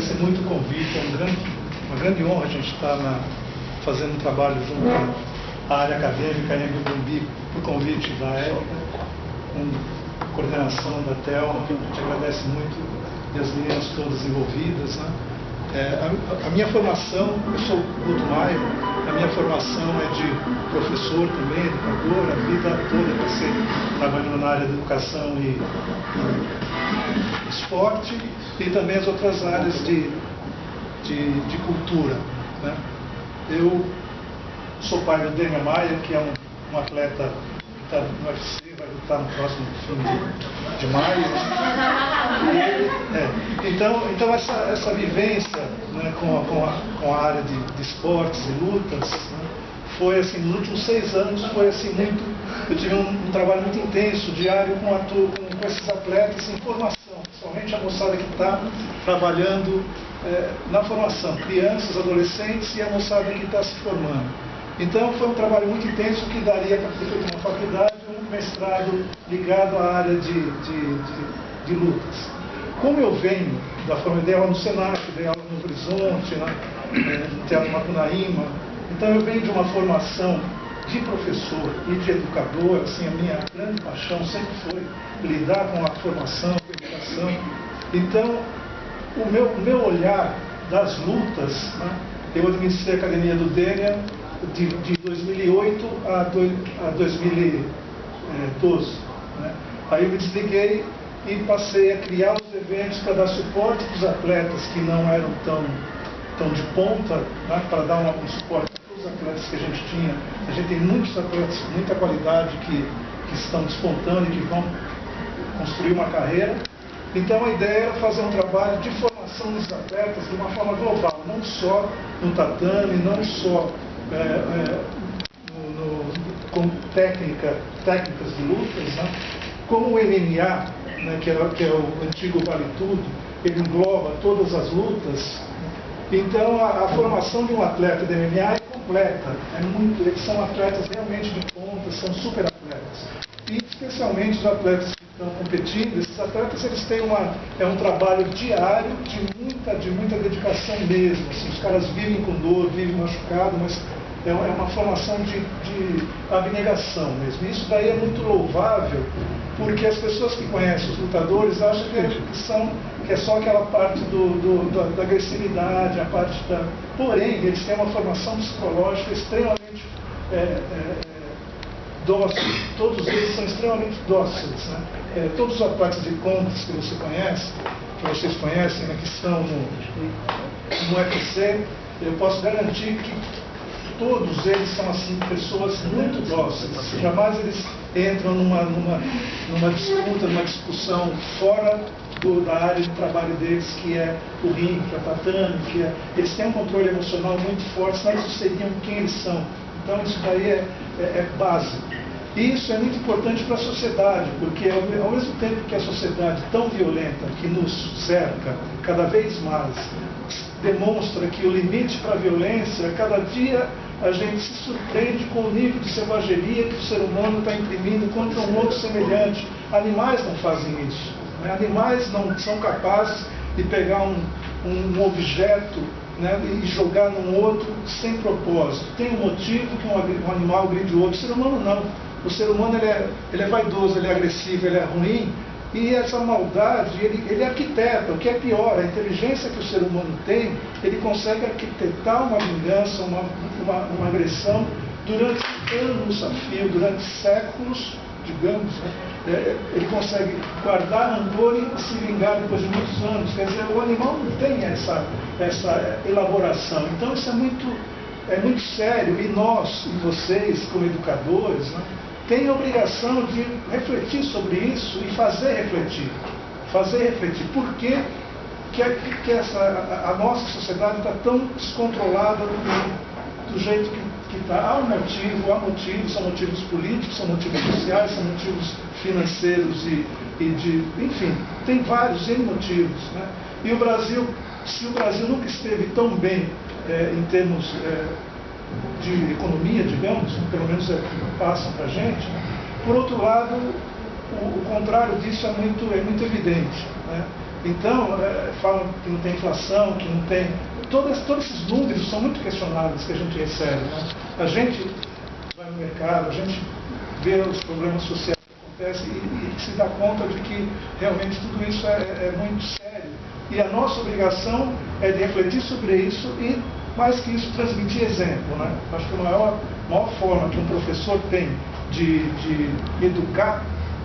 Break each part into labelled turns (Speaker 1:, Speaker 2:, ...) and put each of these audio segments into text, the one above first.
Speaker 1: agradecer muito o convite, uma grande honra a gente estar fazendo um trabalho junto à área acadêmica em Morumbi, por convite da Érica, com coordenação da Thelma, que a gente agradece muito, e as meninas todas envolvidas, né? A minha formação, eu sou Guto Maia, a minha formação é de professor também, educador, a vida toda passei trabalhando na área de educação e esporte, e também as outras áreas de cultura, né? Eu sou pai do Demian Maia, que é um atleta que está no UFC, vai lutar no próximo filme de maio. Então essa vivência, né, com a área de esportes e lutas, né, foi assim, nos últimos 6 anos, foi assim muito. Eu tive um trabalho muito intenso, diário, com esses atletas em formação, principalmente a moçada que está trabalhando na formação, crianças, adolescentes e a moçada que está se formando. Então foi um trabalho muito intenso que daria para ter feito uma faculdade, um mestrado ligado à área de lutas. Como eu venho da forma, eu dei aula no Senac, dei aula no Horizonte, no Teatro Macunaíma, então eu venho de uma formação de professor e de educador, assim, a minha grande paixão sempre foi lidar com a formação, com a educação. Então, o meu olhar das lutas, né, eu administrei a Academia do Demian de 2008 a 2012. Né? Aí eu me desliguei e passei a criar os eventos para dar suporte para os atletas que não eram tão de ponta, né, para dar um suporte para os atletas que a gente tinha. A gente tem muitos atletas com muita qualidade que estão despontando e que vão construir uma carreira. Então a ideia era fazer um trabalho de formação dos atletas de uma forma global, não só no tatame, não só com técnicas de lutas, né? Como o MMA, né, que é o antigo Vale Tudo, ele engloba todas as lutas. Então a formação de um atleta de MMA é completa, eles são atletas realmente de ponta, são super atletas. E especialmente os atletas que estão competindo, esses atletas eles têm um trabalho diário de muita dedicação mesmo. Assim, os caras vivem com dor, vivem machucado, mas é uma formação de abnegação mesmo. Isso daí é muito louvável, porque as pessoas que conhecem os lutadores acham que é só aquela parte da agressividade, a parte da... Porém, eles têm uma formação psicológica extremamente dócil. Todos eles são extremamente dóceis, né? Todos os atletas de contas que vocês conhecem, né, que estão no UFC, eu posso garantir que todos eles são assim, pessoas muito dóceis. Jamais eles entram numa disputa, numa discussão fora da área de trabalho deles, que é o ringue, que é o tatame, eles têm um controle emocional muito forte, senão eles seriam quem eles são. Então isso daí é básico. E isso é muito importante para a sociedade, porque ao mesmo tempo que a sociedade tão violenta que nos cerca cada vez mais demonstra que o limite para a violência, cada dia a gente se surpreende com o nível de selvageria que o ser humano está imprimindo contra um outro semelhante. Animais não fazem isso, né? Animais não são capazes de pegar um objeto, né, e jogar num outro sem propósito. Tem um motivo que um animal agride o outro. O ser humano não. O ser humano ele é vaidoso, ele é agressivo, ele é ruim. E essa maldade, ele arquiteta. O que é pior, a inteligência que o ser humano tem, ele consegue arquitetar uma vingança, uma agressão durante anos a fio, durante séculos, digamos, né? Ele consegue guardar rancor e se vingar depois de muitos anos. Quer dizer, o animal não tem essa elaboração. Então isso é muito sério. E nós, e vocês, como educadores, né, tem a obrigação de refletir sobre isso e fazer refletir. Por que a nossa sociedade está tão descontrolada do jeito que está? Há motivos, são motivos políticos, são motivos sociais, são motivos financeiros enfim, tem vários motivos, né? E o Brasil, se o Brasil nunca esteve tão bem em termos de economia, digamos, pelo menos passam para a gente, por outro lado, o contrário disso é muito evidente, né? Então, falam que não tem inflação, que não tem... Todos esses números são muito questionáveis que a gente recebe, né? A gente vai no mercado, a gente vê os problemas sociais que acontecem e se dá conta de que realmente tudo isso é muito sério. E a nossa obrigação é de refletir sobre isso e, mais que isso, transmitir exemplo, né? Acho que a maior forma que um professor tem de educar,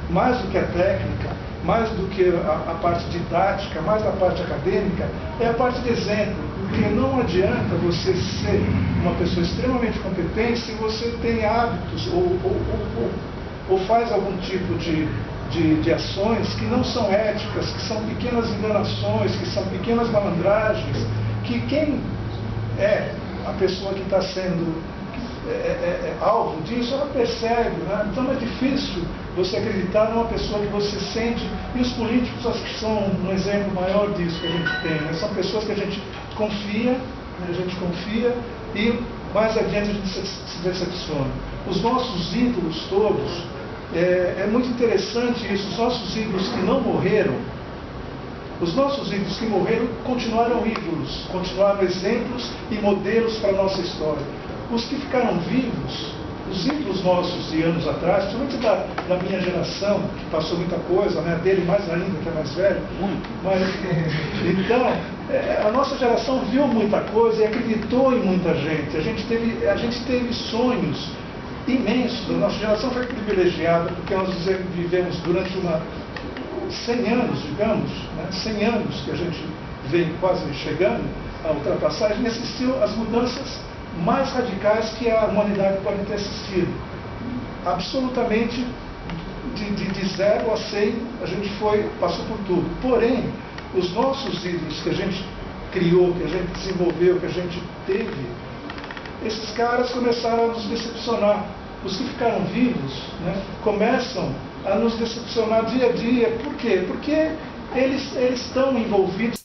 Speaker 1: mais do que a técnica, mais do que a parte didática, mais a parte acadêmica, é a parte de exemplo. Porque não adianta você ser uma pessoa extremamente competente se você tem hábitos ou faz algum tipo de ações que não são éticas, que são pequenas enganações, que são pequenas malandragens, que quem é a pessoa que está sendo alvo disso, ela percebe, né? Então é difícil você acreditar numa pessoa que você sente, e os políticos acho que são um exemplo maior disso que a gente tem, né? São pessoas que a gente confia, né? E mais adiante a gente se decepciona. Os nossos ídolos todos, é muito interessante isso, os nossos ídolos que não morreram, os nossos ídolos que morreram continuaram ídolos, continuaram exemplos e modelos para a nossa história. Os que ficaram vivos, os ídolos nossos de anos atrás, principalmente da minha geração, que passou muita coisa, né? Dele mais ainda, que é mais velho. Mas, então, a nossa geração viu muita coisa e acreditou em muita gente. A gente teve sonhos imensos. A nossa geração foi privilegiada porque nós vivemos durante 100 anos, digamos, né? 100 anos que a gente vem quase chegando à ultrapassagem, e assistiu às mudanças mais radicais que a humanidade pode ter assistido. Absolutamente de 0 a 100, a gente passou por tudo. Porém, os nossos ídolos que a gente criou, que a gente desenvolveu, que a gente teve, esses caras começaram a nos decepcionar. Os que ficaram vivos, né, começam a nos decepcionar dia a dia. Por quê? Porque eles estão envolvidos